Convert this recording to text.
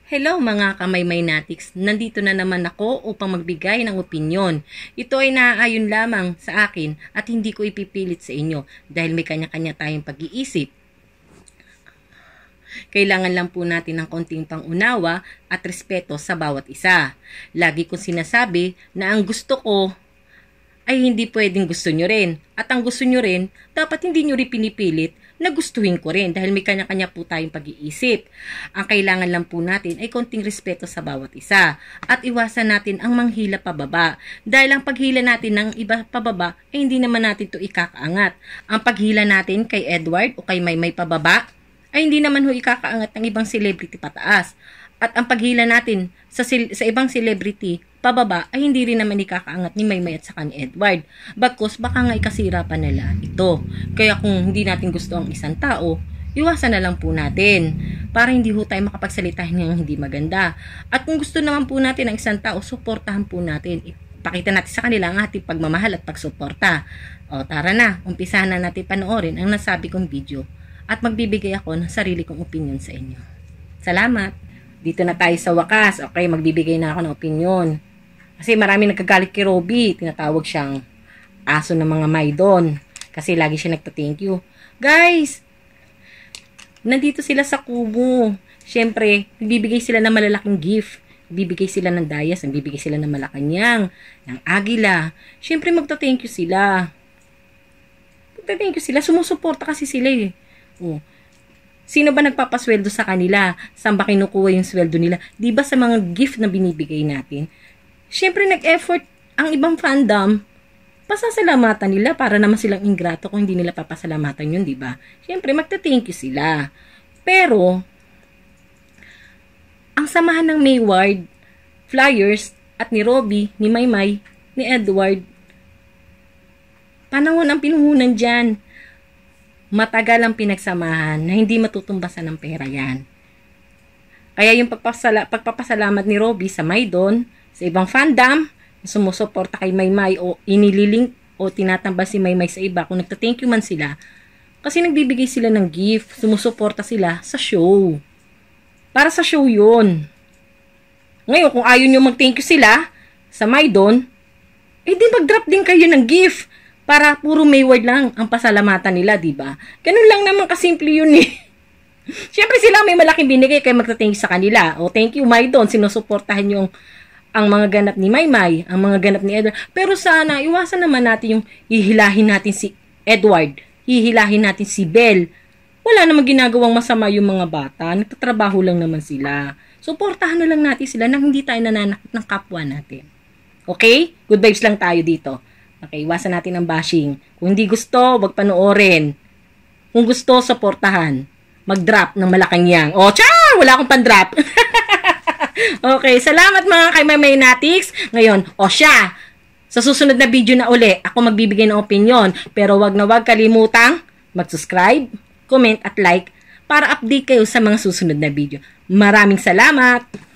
Hello mga kamay-maynatics, nandito na naman ako upang magbigay ng opinyon. Ito ay naaayon lamang sa akin at hindi ko ipipilit sa inyo dahil may kanya-kanya tayong pag-iisip. Kailangan lang po natin ng konting pangunawa at respeto sa bawat isa. Lagi kong sinasabi na ang gusto ko ay hindi pwedeng gusto nyo rin. At ang gusto nyo rin, dapat hindi nyo rin pinipilit na gustuhin ko rin dahil may kanya-kanya po tayong pag-iisip. Ang kailangan lang po natin ay konting respeto sa bawat isa at iwasan natin ang manghila pababa dahil ang paghila natin ng iba pababa ay hindi naman natin to ikakaangat. Ang paghila natin kay Edward o kay Maymay pababa ay hindi naman ho ikakaangat ng ibang celebrity pataas. At ang paghila natin sa ibang celebrity pababa ay hindi rin naman ikakaangat ni Maymay at saka ni Edward. Bagkus baka nga ikasira pa nila ito. Kaya kung hindi natin gusto ang isang tao, iwasan na lang po natin para hindi ho tayo makapagsalita ng hindi maganda. At kung gusto naman po natin ang isang tao, suportahan po natin. Ipakita natin sa kanila ang ating pagmamahal at pagsuporta. O tara na, umpisahan na natin panoorin ang nasabi kong video at magbibigay ako ng sarili kong opinion sa inyo. Salamat! Dito na tayo sa wakas. Okay, magbibigay na ako ng opinion. Kasi marami nagkagalit kay Robby. Tinatawag siyang aso ng mga Maydon. Kasi lagi siya nagta-thank you. Guys, nandito sila sa kubo. Siyempre, nagbibigay sila ng malalaking gift. Nagbibigay sila ng dayas. Nagbibigay sila ng Malacanang, ng Agila. Siyempre, magta-thank you sila. Magta-thank you sila. Sumusuporta kasi sila eh. Oh. Sino ba nagpapasweldo sa kanila? Saan ba kinukuha yung sweldo nila? Di ba sa mga gift na binibigay natin? Siyempre nag-effort ang ibang fandom, pasasalamatan nila para naman silang ingrato kung hindi nila papasalamatan yun, di ba? Siyempre magta-thank you sila. Pero, ang samahan ng Mayward, Flyers, at ni Robby, ni Maymay, ni Edward, panahon ang pinuhunan dyan. Matagal ang pinagsamahan na hindi matutumbasan ng pera yan. Kaya yung pagpapasalamat ni Robby sa Maydon, sa ibang fandom, sumusuporta kay Maymay o inililink o tinatambal si Maymay sa iba, kung nagta-thank you man sila, kasi nagbibigay sila ng gift, sumusuporta sila sa show. Para sa show yun. Ngayon, kung ayaw nyo mag-thank you sila sa Maydon, di mag-drop din kayo ng gift. Para puro Mayward lang ang pasalamatan nila, di ba? Ganun lang naman kasimple yun eh. Siyempre sila may malaking binigay kaya magta-thank you sa kanila. O thank you Maydon, sinusuportahan yung ang mga ganap ni Maymay, ang mga ganap ni Edward. Pero sana iwasan naman natin yung hihilahin natin si Edward, hihilahin natin si Belle. Wala namang ginagawang masama yung mga bata, nagtatrabaho lang naman sila. Suportahan na lang natin sila nang hindi tayo nananakit ng kapwa natin. Okay? Good vibes lang tayo dito. Okay, iwasan natin ang bashing. Kung hindi gusto, wag panoorin. Kung gusto, supportahan. Mag-drop ng Malacanang. O, char! Wala akong pan-drop. Okay, salamat mga kamay-maynatics. Ngayon, siya. Sa susunod na video na uli, ako magbibigay ng opinion. Pero wag na wag kalimutang mag-subscribe, comment at like para update kayo sa mga susunod na video. Maraming salamat!